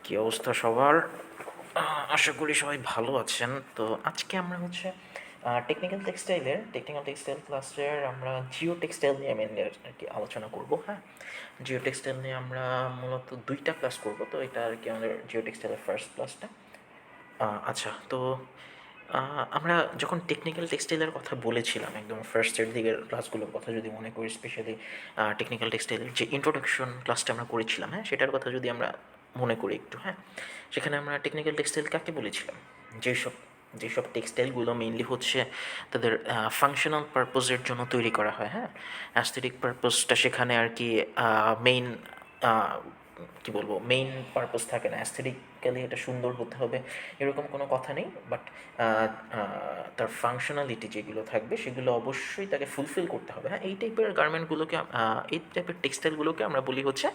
কী অবস্থা সবার? আশা করি সবাই ভালো আছেন। তো আজকে আমরা হচ্ছে টেকনিক্যাল টেক্সটাইল ক্লাসের আমরা জিও টেক্সটাইল নিয়ে মেনলি আর কি আলোচনা করব। হ্যাঁ, জিও টেক্সটাইল নিয়ে আমরা মূলত 2টা ক্লাস করব। তো এটা আর কি আমাদের জিও টেক্সটাইলের ফার্স্ট ক্লাসটা। আচ্ছা, তো আমরা যখন টেকনিক্যাল টেক্সটাইলের কথা বলেছিলাম একদম ফার্স্টের দিকের ক্লাসগুলোর কথা যদি মনে করি, স্পেশালি টেকনিক্যাল টেক্সটাইলের যে ইন্ট্রোডাকশন ক্লাসটা আমরা করেছিলাম, হ্যাঁ, সেটার কথা যদি আমরা মনে করি একটু, হ্যাঁ, সেখানে আমরা টেকনিক্যাল টেক্সটাইল কাকে বলেছিলাম? যেসব যেসব টেক্সটাইলগুলো মেইনলি হচ্ছে তাদের ফাংশনাল পারপোজের জন্য তৈরি করা হয়, হ্যাঁ, অ্যাস্থেটিক পারপোজটা সেখানে আর কি মেইন কী বলবো, মেইন পারপাস থাকে না। অ্যাস্থেটিক্যালি এটা সুন্দর হতে হবে এরকম কোনো কথা নেই, বাট তার ফাংশনালিটি যেগুলো থাকবে সেগুলো অবশ্যই তাকে ফুলফিল করতে হবে। হ্যাঁ, এই টাইপের গার্মেন্টগুলোকে এই টাইপের টেক্সটাইলগুলোকে আমরা বলি হচ্ছে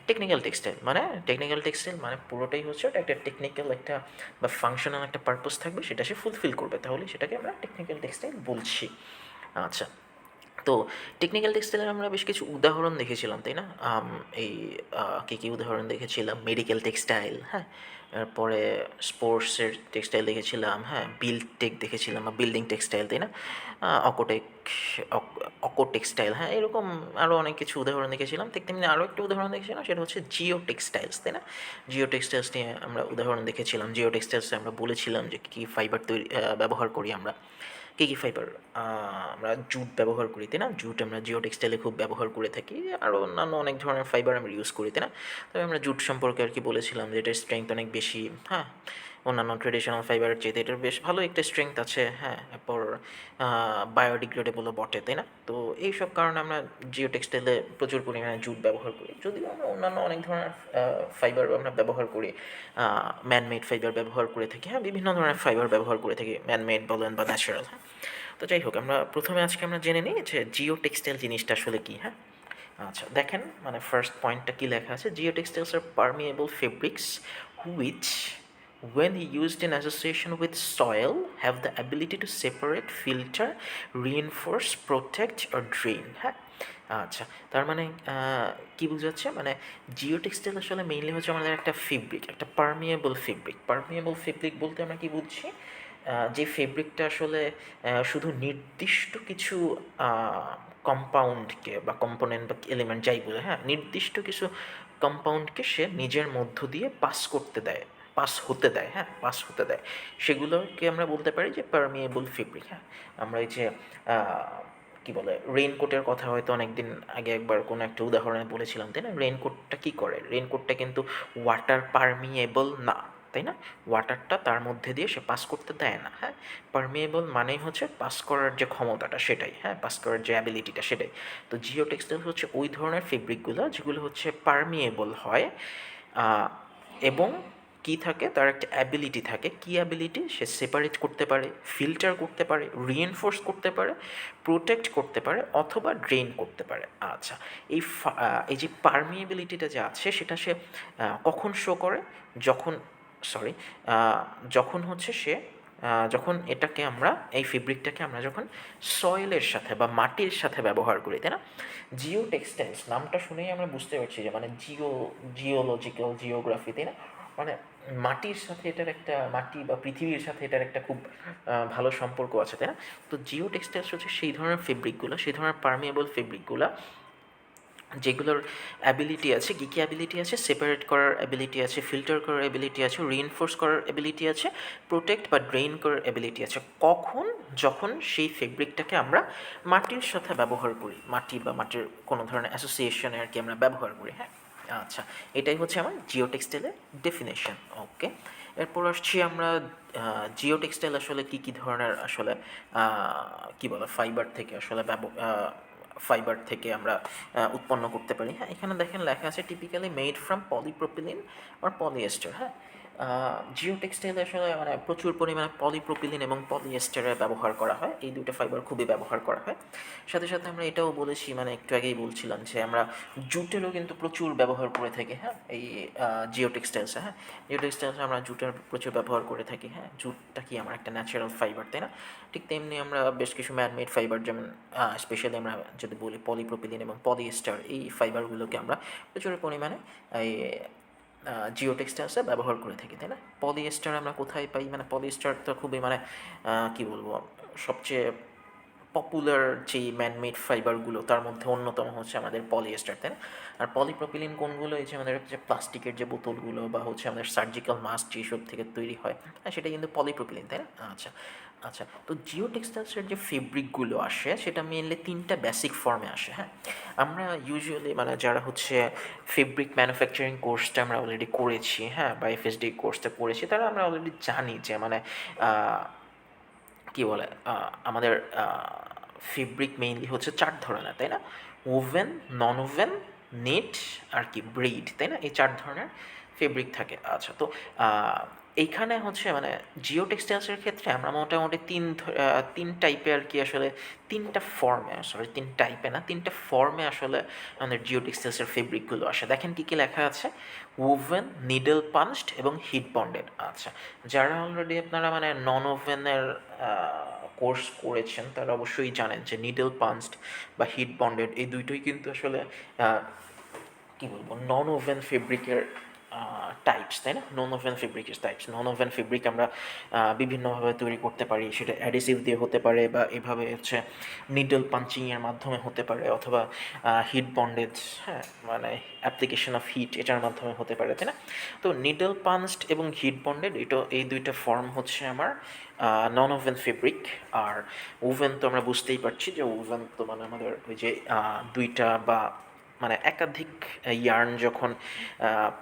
টেকনিক্যাল টেক্সটাইল। মানে পুরোটাই হচ্ছে ওটা একটা টেকনিক্যাল একটা বা ফাংশনাল একটা পারপাস থাকবে, সেটা সে ফুলফিল করবে, তাহলে সেটাকে আমরা টেকনিক্যাল টেক্সটাইল বলছি। আচ্ছা, তো টেকনিক্যাল টেক্সটাইলের আমরা বেশ কিছু উদাহরণ দেখেছিলাম, তাই না? এই কী উদাহরণ দেখেছিলাম? মেডিকেল টেক্সটাইল, হ্যাঁ, এরপরে স্পোর্টসের টেক্সটাইল দেখেছিলাম, হ্যাঁ, বিল্ড দেখেছিলাম বা বিল্ডিং টেক্সটাইল, তাই না? অকোটেক, অকো টেক্সটাইল, হ্যাঁ, এরকম আরও অনেক কিছু উদাহরণ দেখেছিলাম। ঠিক তেমনি আরও একটা উদাহরণ দেখেছিলাম, সেটা হচ্ছে জিও টেক্সটাইলস, তাই না? জিও টেক্সটাইলস নিয়ে আমরা উদাহরণ দেখেছিলাম। জিও টেক্সটাইলসে আমরা বলেছিলাম যে কী ফাইবার তৈরি ব্যবহার করি আমরা। কী ফাইবার? আমরা জুট ব্যবহার করি, তাই না? জুট আমরা জিও টেক্সটাইলে খুব ব্যবহার করে থাকি। আরও অন্যান্য অনেক ধরনের ফাইবার আমরা ইউজ করি, তাই না? তবে আমরা জুট সম্পর্কে আর কি বলেছিলাম যে এটার স্ট্রেংথ অনেক বেশি, হ্যাঁ, অন্যান্য ট্রেডিশনাল ফাইবারের চেয়ে এটার বেশ ভালো একটা স্ট্রেংথ আছে, হ্যাঁ, এরপর বায়োডিগ্রেডেবলও বটে, তাই না? তো এইসব কারণে আমরা জিও টেক্সটাইলে প্রচুর পরিমাণে জুট ব্যবহার করি, যদিও আমরা অন্যান্য অনেক ধরনের ফাইবার আমরা ব্যবহার করি। ম্যানমেড ফাইবার ব্যবহার করে থাকি, হ্যাঁ, বিভিন্ন ধরনের ফাইবার ব্যবহার করে থাকি, ম্যানমেড বলেন বা ন্যাচারাল, হ্যাঁ। তো যাই হোক, আমরা প্রথমে আজকে আমরা জেনে নিই যে জিও টেক্সটাইল জিনিসটা আসলে কী, হ্যাঁ। আচ্ছা, দেখেন মানে ফার্স্ট পয়েন্টটা কী লেখা আছে: geotextiles are permeable fabrics which when used in association with soil have the ability to separate, filter, reinforce, protect or drain, হ্যাঁ। আচ্ছা, তার মানে কী বোঝাচ্ছে? মানে জিও টেক্সটাইল আসলে মেইনলি হচ্ছে আমাদের একটা ফেব্রিক, একটা পারমিয়েবল ফেব্রিক বলতে আমরা কী বুঝছি? যে ফেব্রিকটা আসলে শুধু নির্দিষ্ট কিছু কম্পাউন্ডকে বা কম্পোনেন্ট বা এলিমেন্ট যাই বলে, হ্যাঁ, নির্দিষ্ট কিছু কম্পাউন্ডকে সে নিজের মধ্য দিয়ে পাস হতে দেয়, সেগুলোকে আমরা বলতে পারি যে পারমিয়েবল ফেব্রিক, হ্যাঁ। আমরা এই যে কী বলে, রেইনকোটের কথা হয়তো অনেক দিন আগে একবার কোনো একটা উদাহরণে বলেছিলাম, তাই না? রেইনকোটটা কী করে? রেইনকোটটা কিন্তু ওয়াটার পারমিয়েবল না, তাই না? ওয়াটারটা তার মধ্যে দিয়ে সে পাস করতে দেয় না, হ্যাঁ। পারমিয়েবল মানেই হচ্ছে পাস করার যে ক্ষমতাটা সেটাই, হ্যাঁ, পাস করার যে অ্যাবিলিটিটা সেটাই। তো জিও টেক্সটাইল হচ্ছে ওই ধরনের ফেব্রিকগুলো যেগুলো হচ্ছে পারমিয়েবল হয়, এবং কী থাকে, তার একটা অ্যাবিলিটি থাকে। কী অ্যাবিলিটি? সে সেপারেট করতে পারে, ফিল্টার করতে পারে, রিএনফোর্স করতে পারে, প্রোটেক্ট করতে পারে অথবা ড্রেন করতে পারে। আচ্ছা, এই যে পারমিয়েবিলিটিটা যে আছে সেটা সে কখন শো করে? যখন সরি যখন হচ্ছে সে যখন এটাকে আমরা, এই ফেব্রিকটাকে আমরা যখন সয়েলের সাথে বা মাটির সাথে ব্যবহার করি, তাই না? জিও টেক্সটাইলস নামটা শুনেই আমরা বুঝতে পারছি যে মানে জিওলজিক্যাল জিওগ্রাফি, তাই না? মানে মাটির সাথে এটার একটা, মাটি বা পৃথিবীর সাথে এটার একটা খুব ভালো সম্পর্ক আছে, তাই না? তো জিও টেক্সটাইলস হচ্ছে সেই ধরনের ফেব্রিকগুলো, সেই ধরনের পারমিয়েবল ফেব্রিকগুলো যেগুলোর অ্যাবিলিটি আছে, কী অ্যাবিলিটি আছে? সেপারেট করার অ্যাবিলিটি আছে, ফিল্টার করার অ্যাবিলিটি আছে, রিইনফোর্স করার অ্যাবিলিটি আছে, প্রোটেক্ট বা ড্রেইন করার অ্যাবিলিটি আছে। কখন? যখন সেই ফেব্রিকটাকে আমরা মাটির সাথে ব্যবহার করি, মাটি বা মাটির কোনো ধরনের অ্যাসোসিয়েশনে আর কি আমরা ব্যবহার করি, হ্যাঁ। আচ্ছা, এটাই হচ্ছে আমার জিও টেক্সটাইলের ডেফিনেশন। ওকে, এরপর আসছি আমরা জিও টেক্সটাইল আসলে কী ধরনের আসলে কী বলে ফাইবার থেকে আসলে ফাইবার থেকে আমরা উৎপন্ন করতে পারি, হ্যাঁ। এখানে দেখেন লেখা আছে typically made from polypropylene or polyester, হ্যাঁ। জিও টেক্সটাইলে আসলে মানে প্রচুর পরিমাণে পলিপ্রোপিলিন এবং পলিয়েস্টারের ব্যবহার করা হয়, এই দুটো ফাইবার খুবই ব্যবহার করা হয়। সাথে সাথে আমরা এটাও বলেছি, মানে একটু আগেই বলছিলাম যে আমরা জুটেরও কিন্তু প্রচুর ব্যবহার করে থাকি, হ্যাঁ, এই জিও টেক্সটাইলসে, হ্যাঁ। জিও টেক্সটাইলসে আমরা জুটের প্রচুর ব্যবহার করে থাকি, হ্যাঁ। জুটটা কি আমার একটা ন্যাচারাল ফাইবার, তাই না? ঠিক তেমনি আমরা বেশ কিছু ম্যানমেড ফাইবার, যেমন স্পেশালি আমরা যদি বলি পলিপ্রোপিলিন এবং পলিয়েস্টার, এই ফাইবারগুলোকে আমরা প্রচুর পরিমাণে এই জিও টেক্সটাইলসে ব্যবহার করে থাকি, তাই না? পলিয়েস্টার আমরা কোথায় পাই? মানে পলিয়েস্টার তো খুবই মানে কী বলবো, সবচেয়ে পপুলার যেই ম্যানমেড ফাইবারগুলো তার মধ্যে অন্যতম হচ্ছে আমাদের পলিয়েস্টার, তাই না? আর পলিপ্রপিলিন কোনগুলো? এই যে আমাদের যে প্লাস্টিকের যে বোতলগুলো বা হচ্ছে আমাদের সার্জিক্যাল মাস্ক যেসব থেকে তৈরি হয়, হ্যাঁ, সেটা কিন্তু পলিপ্রপিলিন, তাই না? আচ্ছা, আচ্ছা, তো জিও টেক্সটাইলসের যে ফেব্রিকগুলো আসে সেটা মেনলি তিনটা বেসিক ফর্মে আসে, হ্যাঁ। আমরা ইউজুয়ালি মানে যারা হচ্ছে ফেব্রিক ম্যানুফ্যাকচারিং কোর্সটা আমরা অলরেডি করেছি, হ্যাঁ, বা এফএসডি কোর্সটা করেছি, তারা আমরা অলরেডি জানি যে মানে কী বলে, আমাদের ফেব্রিক মেইনলি হচ্ছে 4 ধরনের, তাই না? ওভেন, নন ওভেন, নেট আর কি ব্রেইড, তাই না? এই 4 ধরনের ফেব্রিক থাকে। আচ্ছা, তো এইখানে হচ্ছে মানে জিও টেক্সটাইলসের ক্ষেত্রে আমরা মোটামুটি 3 টাইপে আর কি আসলে 3টা ফর্মে, সরি 3 টাইপে না, 3টা ফর্মে আসলে আমাদের জিও টেক্সটাইলসের ফেব্রিকগুলো আসে। দেখেন কী কী লেখা আছে: ওভেন, নিডল পাঞ্চড এবং হিট বন্ডেড। আচ্ছা, যারা অলরেডি আপনারা মানে নন ওভেনের কোর্স করেছেন তারা অবশ্যই জানেন যে নিডল পাঞ্চড বা হিট বন্ডেড এই দুইটোই কিন্তু আসলে কী বলবো, নন ওভেন ফেব্রিকের টাইপস, তাই না? নন ওভেন ফেব্রিকের টাইপস। নন ওভেন ফেব্রিক আমরা বিভিন্নভাবে তৈরি করতে পারি, সেটা অ্যাডিসিভ দিয়ে হতে পারে বা এভাবে হচ্ছে নিডল পাঞ্চিংয়ের মাধ্যমে হতে পারে, অথবা হিট বন্ডেজ, হ্যাঁ, মানে অ্যাপ্লিকেশন অফ হিট এটার মাধ্যমে হতে পারে, তাই না? তো নিডল পাঞ্চড এবং হিট বন্ডেড এই দুইটা ফর্ম হচ্ছে আমার নন ওভেন ফেব্রিক। আর ওভেন তো আমরা বুঝতেই পারছি যে ওভেন তো মানে আমাদের ওই যে দুইটা বা মানে একাধিক ইয়ার্ন যখন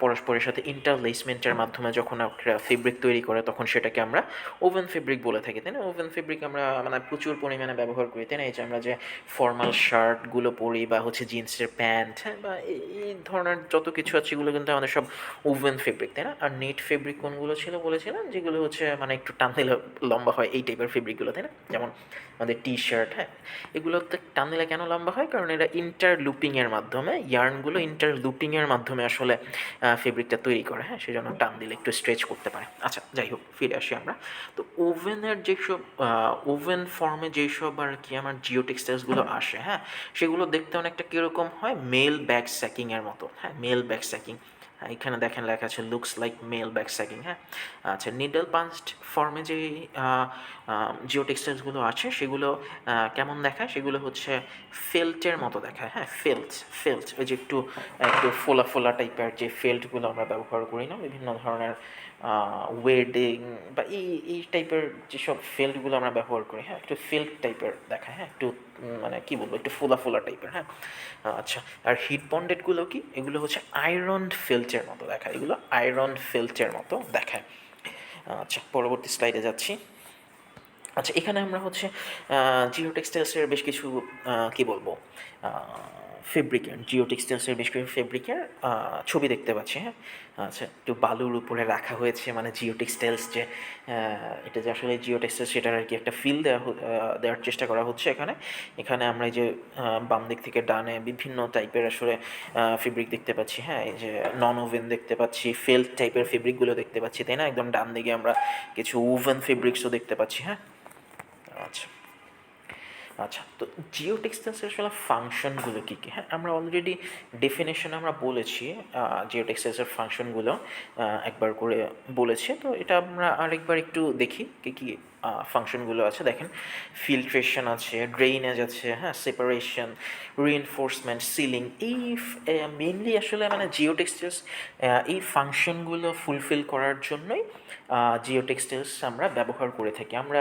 পরস্পরের সাথে ইন্টারলেসমেন্টের মাধ্যমে যখন একটা ফেব্রিক তৈরি করে তখন সেটাকে আমরা ওভেন ফেব্রিক বলে থাকি, তাই না? ওভেন ফেব্রিক আমরা মানে প্রচুর পরিমাণে ব্যবহার করি, তাই না? এই যে আমরা যে ফর্মাল শার্টগুলো পরি বা হচ্ছে জিন্সের প্যান্ট, হ্যাঁ, বা এই ধরনের যত কিছু আছে এগুলো কিন্তু আমাদের সব ওভেন ফেব্রিক, তাই না? আর নেট ফেব্রিক কোনগুলো ছিল বলেছিলাম? যেগুলো হচ্ছে মানে একটু টানলে লম্বা হয়, এই টাইপের ফেব্রিকগুলো, তাই না? যেমন আমাদের টি শার্ট, হ্যাঁ, এগুলোতে টানলে কেন লম্বা হয়? কারণ এরা ইন্টারলুপিংয়ের মাধ্যমে, ইয়ার্নগুলো ইন্টারলুপিংয়ের মাধ্যমে আসলে ফেব্রিকটা তৈরি করে, হ্যাঁ, সেই জন্য টান দিলে একটু স্ট্রেচ করতে পারে। আচ্ছা, যাই হোক, ফিরে আসি আমরা। তো ওভেনের যেসব ওভেন ফর্মে যেসব আর কি আমার জিও টেক্সটাইলসগুলো আসে, হ্যাঁ, সেগুলো দেখতে অনেকটা কীরকম হয়? মেল ব্যাক স্যাকিংয়ের মতো, হ্যাঁ, মেল ব্যাক স্যাকিং। হ্যাঁ, এখানে দেখেন লেখা আছে looks like mail back sacking, হ্যাঁ। আচ্ছা, নিডল পাঞ্চড ফর্মে যে জিও টেক্সটাইলসগুলো আছে সেগুলো কেমন দেখায়? সেগুলো হচ্ছে ফেল্টের মতো দেখায়, হ্যাঁ, ফেল্ট ওই যে একটু একটু ফোলা ফোলা টাইপের যে ফেল্টগুলো আমরা ব্যবহার করি না বিভিন্ন ধরনের ওয়েডিং বা এই টাইপের যেসব ফেল্টগুলো আমরা ব্যবহার করি, হ্যাঁ, একটু ফেল্ট টাইপের দেখায়, হ্যাঁ, একটু মানে কী বলবো, একটু ফোলা ফোলা টাইপের, হ্যাঁ। আচ্ছা, আর হিট বন্ডেডগুলো কি? এগুলো হচ্ছে আয়রন ফেল্টের মতো দেখায়, এগুলো আয়রন ফেল্টের মতো দেখায়। আচ্ছা, পরবর্তী স্লাইডে যাচ্ছি। আচ্ছা, এখানে আমরা হচ্ছে জিও টেক্সটাইলসের বেশ কিছু কী বলবো, ফেব্রিকের, জিও টেক্সটাইলসের বেশ কিছু ফেব্রিকের ছবি দেখতে পাচ্ছি, হ্যাঁ। আচ্ছা, একটু বালুর উপরে রাখা হয়েছে, মানে জিও টেক্সটাইলস যে এটা যে আসলে জিও টেক্সটাইলস সেটার আর কি একটা ফিল দেওয়ার চেষ্টা করা হচ্ছে এখানে। এখানে আমরা এই যে বাম দিক থেকে ডানে বিভিন্ন টাইপের আসলে ফেব্রিক দেখতে পাচ্ছি, হ্যাঁ, এই যে নন ওভেন দেখতে পাচ্ছি, ফেল্ট টাইপের ফেব্রিকগুলো দেখতে পাচ্ছি, তাই না? একদম ডান দিকে আমরা কিছু ওভেন ফেব্রিক্সও দেখতে পাচ্ছি, হ্যাঁ। আচ্ছা, আচ্ছা, তো জিও টেক্সটাইলসের আসলে ফাংশনগুলো কী কী? হ্যাঁ, আমরা অলরেডি ডেফিনেশন আমরা বলেছি জিও টেক্সটাইলসের ফাংশনগুলো একবার করে বলেছি। তো এটা আমরা আরেকবার একটু দেখি কী কী ফাংশনগুলো আছে। দেখেন, ফিল্ট্রেশন আছে, ড্রেইনেজ আছে, হ্যাঁ, সেপারেশন, রিইনফোর্সমেন্ট, সিলিং। এই মেনলি আসলে মানে জিও টেক্সটাইলস এই ফাংশনগুলো ফুলফিল করার জন্যই জিও টেক্সটাইলস আমরা ব্যবহার করে থাকি। আমরা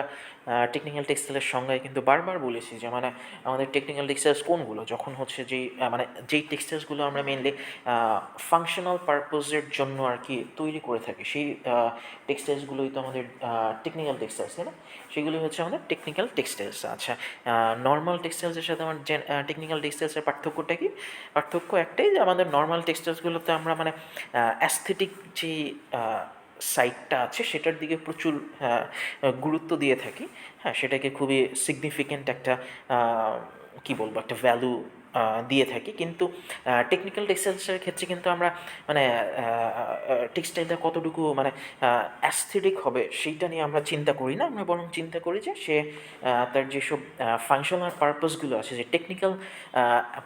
টেকনিক্যাল টেক্সটাইলের সংজ্ঞায় কিন্তু বারবার বলেছি যে মানে আমাদের টেকনিক্যাল টেক্সটাইলস কোনগুলো? যখন হচ্ছে যেই মানে যেই টেক্সটাইলসগুলো আমরা মেনলি ফাংশনাল পারপোজের জন্য আর কি তৈরি করে থাকি, সেই টেক্সটাইলসগুলোই তো আমাদের টেকনিক্যাল টেক্সটাইলস, তাই না? সেগুলি হচ্ছে আমাদের টেকনিক্যাল টেক্সটাইলস। আচ্ছা, নর্মাল টেক্সটাইলসের সাথে আমার টেকনিক্যাল টেক্সটাইলসের পার্থক্যটা কি? পার্থক্য একটাই, যে আমাদের নর্মাল টেক্সটাইলসগুলোতে আমরা মানে অ্যাস্থেটিক যে সাইডটা আছে সেটার দিকে প্রচুর গুরুত্ব দিয়ে থাকি, হ্যাঁ, সেটাকে খুবই সিগনিফিক্যান্ট একটা কী বলবো, একটা ভ্যালু দিয়ে থাকি, কিন্তু টেকনিক্যাল টেক্সটাইলসের ক্ষেত্রে কিন্তু আমরা মানে টেক্সটাইলটা কতটুকু মানে অ্যাস্থেটিক হবে সেইটা নিয়ে আমরা চিন্তা করি না, আমরা বরং চিন্তা করি যে সে তার যেসব ফাংশনাল পারপাসগুলো আছে, যে টেকনিক্যাল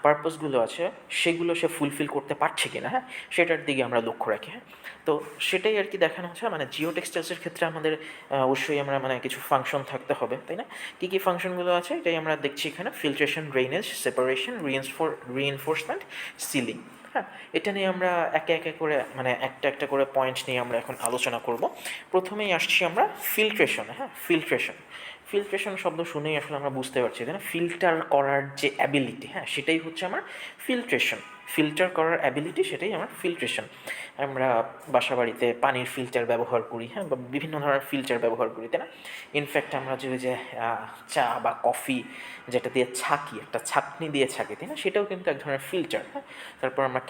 পারপাসগুলো আছে সেগুলো সে ফুলফিল করতে পারছে কিনা, হ্যাঁ, সেটার দিকে আমরা লক্ষ্য রাখি। হ্যাঁ, তো সেটাই আর কি দেখানো হচ্ছে। মানে জিও টেক্সটাইলসের ক্ষেত্রে আমাদের অবশ্যই আমরা মানে কিছু ফাংশন থাকতে হবে, তাই না? কী কী ফাংশনগুলো আছে এটাই আমরা দেখছি এখানে: filtration, drainage, separation, reinforcement, ceiling. হ্যাঁ, এটা নিয়ে আমরা একে একে করে মানে একটা একটা করে পয়েন্ট নিয়ে আমরা এখন আলোচনা করব। প্রথমেই আসছি আমরা ফিল্ট্রেশন। হ্যাঁ, ফিল্ট্রেশন শব্দ শুনেই আসলে আমরা বুঝতে পারছি, তাই না? ফিল্টার করার যে অ্যাবিলিটি, হ্যাঁ, সেটাই হচ্ছে আমার ফিল্ট্রেশন। ফিল্টার করার অ্যাবিলিটি, সেটাই আমার ফিল্ট্রেশন। আমরা বাসা বাড়িতে পানির ফিল্টার ব্যবহার করি, হ্যাঁ, বা বিভিন্ন ধরনের ফিল্টার ব্যবহার করি, তাই না? ইনফ্যাক্ট আমরা যে চা বা কফি যেটা দিয়ে ছাঁকি, একটা ছাঁকনি দিয়ে ছাঁকি, তাই না, সেটাও কিন্তু এক ধরনের ফিল্টার। হ্যাঁ, তারপর আমরা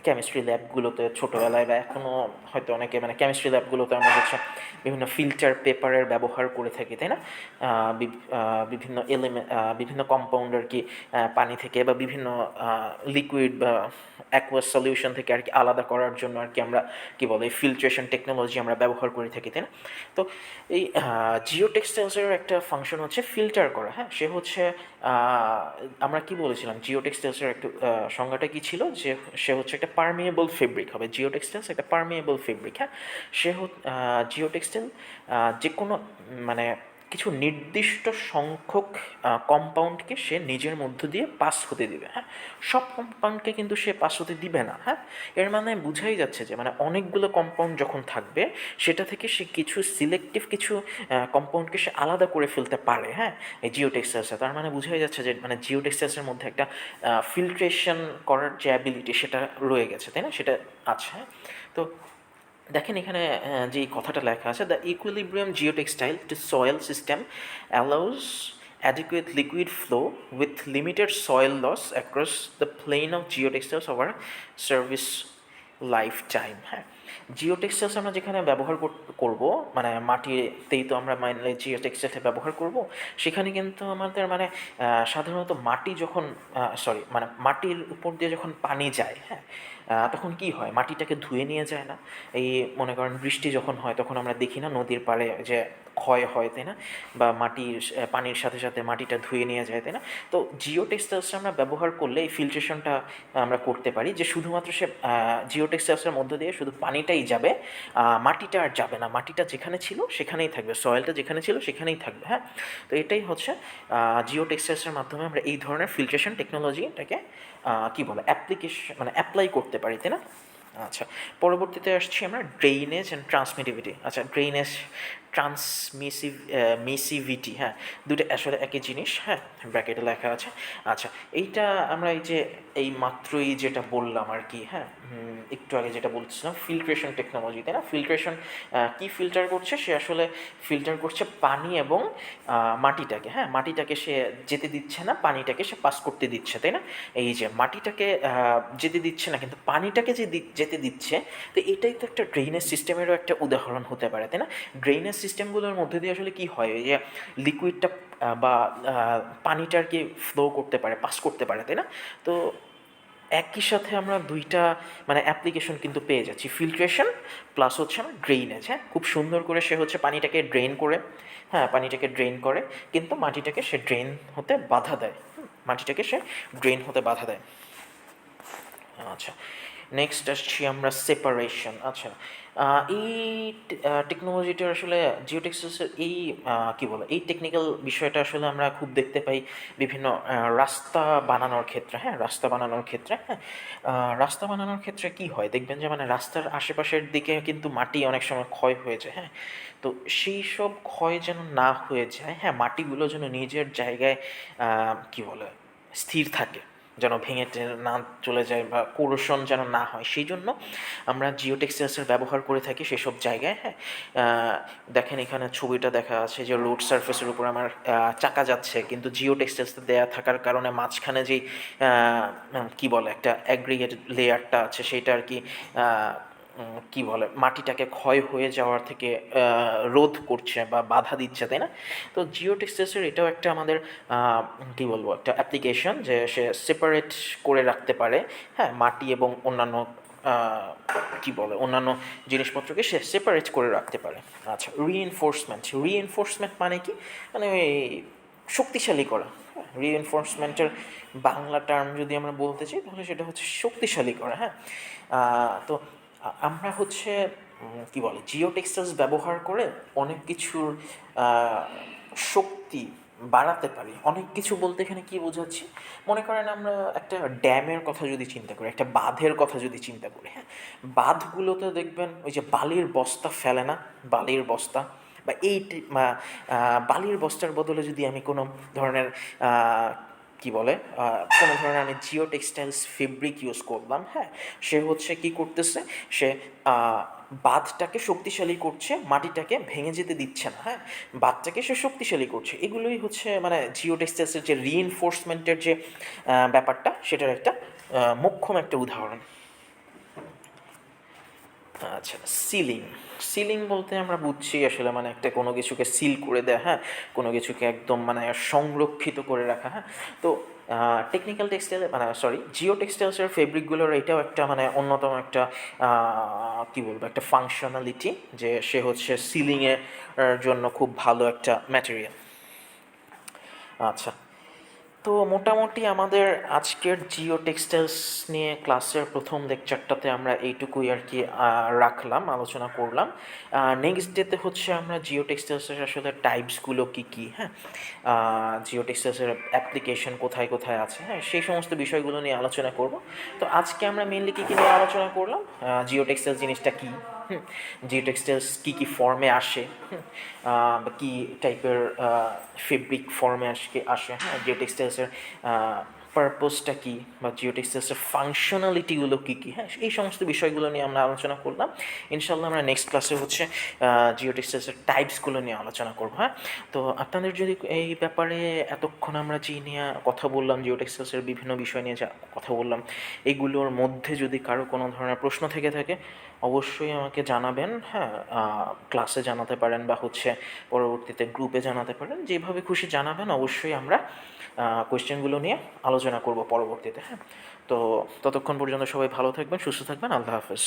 কেমিস্ট্রি ল্যাবগুলোতে ছোটোবেলায় বা এখনও হয়তো অনেকে মানে কেমিস্ট্রি ল্যাবগুলোতে আমরা হচ্ছে বিভিন্ন ফিল্টার পেপারের ব্যবহার করে থাকি, তাই না? বিভিন্ন বিভিন্ন কম্পাউন্ড আর কি পানি থেকে বা বিভিন্ন লিকুইড বা অ্যাকুয়াস সলিউশন থেকে আর কি আলাদা করার জন্য আর কি আমরা কী বলে ফিল্ট্রেশন টেকনোলজি আমরা ব্যবহার করে থাকি, তাই না? তো এই জিও টেক্সটাইলসের একটা ফাংশন হচ্ছে ফিল্টার করা। হ্যাঁ, সে হচ্ছে আমরা কি বলেছিলাম, জিও টেক্সটাইলসের একটা সংজ্ঞাটা কী ছিল, যে সে হচ্ছে একটা পারমিয়েবল ফেব্রিক হবে। জিও টেক্সটাইলস একটা পারমিয়েবল ফেব্রিক। হ্যাঁ, জিও টেক্সটাইল যে কোনো মানে কিছু নির্দিষ্ট সংখ্যক কম্পাউন্ডকে সে নিজের মধ্য দিয়ে পাস হতে দিবে। হ্যাঁ, সব কম্পাউন্ডকে কিন্তু সে পাস হতে দিবে না। হ্যাঁ, এর মানে বোঝাই যাচ্ছে যে মানে অনেকগুলো কম্পাউন্ড যখন থাকবে সেটা থেকে সে কিছু সিলেক্টিভ কিছু কম্পাউন্ডকে সে আলাদা করে ফেলতে পারে। হ্যাঁ, এই জিও টেক্সটাইলসে তার মানে বোঝাই যাচ্ছে যে মানে জিও টেক্সটাইলসের মধ্যে একটা ফিল্ট্রেশন করার যে অ্যাবিলিটি সেটা রয়ে গেছে, তাই না? সেটা আছে। হ্যাঁ, তো দেখেন এখানে যেই কথাটা লেখা আছে, the equilibrium geotextile two soil system allows adequate liquid flow with limited soil loss across the plane of geotextiles over service lifetime. হ্যাঁ, জিওটেক্সটাইলস আমরা যেখানে ব্যবহার করব মানে মাটিতেই তো আমরা মাইনলি জিওটেক্সটাইলটা ব্যবহার করব, সেখানে কিন্তু আমাদের মানে সাধারণত মাটি যখন মানে মাটির উপর দিয়ে যখন পানি যায়, হ্যাঁ, তখন কি হয়, মাটিটাকে ধুয়ে নিয়ে যায় না? এই মনে করেন বৃষ্টি যখন হয় তখন আমরা দেখি না নদীর পাড়ে যে ক্ষয় হয়, তাই না? বা মাটির পানির সাথে সাথে মাটিটা ধুয়ে নিয়ে যায়, তাই না? তো জিও টেক্সটাইলসটা আমরা ব্যবহার করলে এই ফিল্ট্রেশনটা আমরা করতে পারি, যে শুধুমাত্র সে জিও টেক্সটাইলসের মধ্য দিয়ে শুধু পানিটাই যাবে, মাটিটা আর যাবে না। মাটিটা যেখানে ছিল সেখানেই থাকবে, সয়েলটা যেখানে ছিল সেখানেই থাকবে। হ্যাঁ, তো এটাই হচ্ছে জিও টেক্সটাইলসের মাধ্যমে আমরা এই ধরনের ফিল্ট্রেশন টেকনোলজিটাকে কী বলে অ্যাপ্লিকেশন মানে অ্যাপ্লাই করতে পারি, তাই না? আচ্ছা, পরবর্তীতে আসছি আমরা ড্রেইনেজ অ্যান্ড ট্রান্সমিটিভিটি। আচ্ছা, ড্রেইনেজ মিসিভিটি, হ্যাঁ, দুটো আসলে একই জিনিস। হ্যাঁ, ব্র্যাকেটে লেখা আছে। আচ্ছা, এইটা আমরা এই মাত্রই যেটা বললাম আর কি, হ্যাঁ, একটু আগে যেটা বলছিলাম ফিল্ট্রেশন টেকনোলজি, তাই না? ফিল্ট্রেশন কি ফিল্টার করছে, সে আসলে ফিল্টার করছে পানি এবং মাটিটাকে। হ্যাঁ, মাটিটাকে সে যেতে দিচ্ছে না, পানিটাকে সে পাস করতে দিচ্ছে, তাই না? এই যে মাটিটাকে যেতে দিচ্ছে না কিন্তু পানিটাকে যে যেতে দিচ্ছে, তো এটাই তো একটা ড্রেনেজ সিস্টেমেরও একটা উদাহরণ হতে পারে, তাই না? ড্রেনেজ সিস্টেমগুলোর মধ্যে দিয়ে আসলে কী হয়, এই যে লিকুইডটা বা পানিটা আর কি ফ্লো করতে পারে, পাস করতে পারে, তাই না? তো একই সাথে আমরা দুইটা মানে অ্যাপ্লিকেশন কিন্তু পেয়ে যাচ্ছি, ফিল্ট্রেশন প্লাস হচ্ছে আমার ড্রেইনেজ। হ্যাঁ, খুব সুন্দর করে সে হচ্ছে পানিটাকে ড্রেন করে, হ্যাঁ, পানিটাকে ড্রেন করে, কিন্তু মাটিটাকে সে ড্রেন হতে বাধা দেয়। মাটিটাকে সে ড্রেন হতে বাধা দেয়। আচ্ছা, নেক্সট আসছি আমরা সেপারেশন। আচ্ছা, এই টেকনোলজিটার আসলে জিওটেক্সের এই কী বলে এই টেকনিক্যাল বিষয়টা আসলে আমরা খুব দেখতে পাই বিভিন্ন রাস্তা বানানোর ক্ষেত্রে। হ্যাঁ, রাস্তা বানানোর ক্ষেত্রে, হ্যাঁ, রাস্তা বানানোর ক্ষেত্রে কী হয় দেখবেন যে মানে রাস্তার আশেপাশের দিকে কিন্তু মাটি অনেক সময় ক্ষয় হয়ে যায়। হ্যাঁ, তো সেই সব ক্ষয় যেন না হয়ে যায়, হ্যাঁ, মাটিগুলো যেন নিজের জায়গায় কী বলে স্থির থাকে, যেন ভেঙে না চলে যায় বা কোরোশন যেন না হয়, সেই জন্য আমরা জিও টেক্সটাইলসের ব্যবহার করে থাকি সেসব জায়গায়। হ্যাঁ, দেখেন এখানে ছবিটা দেখা আছে যে রোড সারফেসের উপর আমার চাকা যাচ্ছে, কিন্তু জিও টেক্সটাইলসটা দেয়া থাকার কারণে মাঝখানে যেই কী বলে একটা অ্যাগ্রিগেটেড লেয়ারটা আছে সেটা আর কি কি বলে মাটিটাকে ক্ষয় হয়ে যাওয়ার থেকে রোধ করছে বা বাধা দিচ্ছে, তাই না? তো জিও টেক্সটাইলসের এটাও একটা আমাদের কি বলবো একটা অ্যাপ্লিকেশন, যে সে সেপারেট করে রাখতে পারে, হ্যাঁ, মাটি এবং অন্যান্য কি বলে অন্যান্য জিনিসপত্রকে সে সেপারেট করে রাখতে পারে। আচ্ছা, রিএনফোর্সমেন্ট মানে কি? মানে ওই শক্তিশালী করা। রিএনফোর্সমেন্টের বাংলা টার্ম যদি আমরা বলতে চাই তাহলে সেটা হচ্ছে শক্তিশালী করা, হ্যাঁ। তো আমরা হচ্ছে কি বলে জিও টেক্সটাইলস ব্যবহার করে অনেক কিছুর আহ, শক্তি বাড়াতে পারি। অনেক কিছু বলতে এখানে কি বোঝাচ্ছি, মনে করেন আমরা একটা ড্যামের কথা যদি চিন্তা করি, একটা বাঁধের কথা যদি চিন্তা করি, হ্যাঁ, বাঁধগুলোতে দেখবেন ওই যে বালির বস্তা ফেলে না, বালির বস্তা বা বালির বস্তার বদলে যদি আমি কোনো ধরনের কি বলে কোনো ধরনের আমি জিও টেক্সটাইলস ফেব্রিক ইউজ করলাম, হ্যাঁ, সে হচ্ছে কি করতেছে, সে বাঁধটাকে শক্তিশালী করছে, মাটিটাকে ভেঙে যেতে দিচ্ছে না, হ্যাঁ, বাঁধটাকে সে শক্তিশালী করছে। এগুলোই হচ্ছে মানে জিও টেক্সটাইলসের যে রিইনফোর্সমেন্টের যে ব্যাপারটা, সেটার একটা মোক্ষম একটা উদাহরণ। আচ্ছা, সিলিং। সিলিং বলতে আমরা বুঝছি আসলে মানে একটা কোনো কিছুকে সিল করে দেয়া, হ্যাঁ, কোনো কিছুকে একদম মানে সংরক্ষিত করে রাখা, হ্যাঁ। তো টেকনিক্যাল টেক্সটাইল মানে সরি জিও টেক্সটাইলসের ফেব্রিকগুলোর এটাও একটা মানে অন্যতম একটা কী বলবো একটা ফাংশনালিটি, যে সে হচ্ছে সিলিংয়ের জন্য খুব ভালো একটা ম্যাটেরিয়াল। আচ্ছা, তো মোটামুটি আমাদের আজকের জিও টেক্সটাইলস নিয়ে ক্লাসের প্রথম লেকচারটাতে আমরা এইটুকুই আর কি রাখলাম, আলোচনা করলাম। নেক্সট ডেতে হচ্ছে আমরা জিও টেক্সটাইলসের আসলে টাইপসগুলো কী কী, হ্যাঁ, জিও টেক্সটাইলসের অ্যাপ্লিকেশন কোথায় কোথায় আছে, হ্যাঁ, সেই সমস্ত বিষয়গুলো নিয়ে আলোচনা করব। তো আজকে আমরা মেনলি কী কী নিয়ে আলোচনা করলাম, জিও টেক্সটাইলস জিনিসটা কী, জিও টেক্সটাইলস কী কী ফর্মে আসে, বা কী টাইপের ফেব্রিক ফর্মে আসে, হ্যাঁ, জিও টেক্সটাইলসের পারপোজটা কী, বা জিও টেক্সটাইলসের ফাংশনালিটিগুলো কী কী, হ্যাঁ, এই সমস্ত বিষয়গুলো নিয়ে আমরা আলোচনা করলাম। ইনশাল্লাহ আমরা নেক্সট ক্লাসে হচ্ছে জিও টেক্সটাইলসের টাইপসগুলো নিয়ে আলোচনা করবো, হ্যাঁ। তো আপনাদের যদি এই ব্যাপারে এতক্ষণ আমরা যে নিয়ে কথা বললাম, জিও টেক্সটাইলসের বিভিন্ন বিষয় নিয়ে যা কথা বললাম, এগুলোর মধ্যে যদি কারো কোনো ধরনের প্রশ্ন থেকে থাকে অবশ্যই আমাকে জানাবেন, হ্যাঁ, ক্লাসে জানাতে পারেন বা হচ্ছে পরবর্তীতে গ্রুপে জানাতে পারেন, যেভাবে খুশি জানাবেন। অবশ্যই আমরা কোয়েশ্চেনগুলো নিয়ে আলোচনা করব পরবর্তীতে, হ্যাঁ। তো ততক্ষণ পর্যন্ত সবাই ভালো থাকবেন, সুস্থ থাকবেন, আল্লাহ হাফেজ।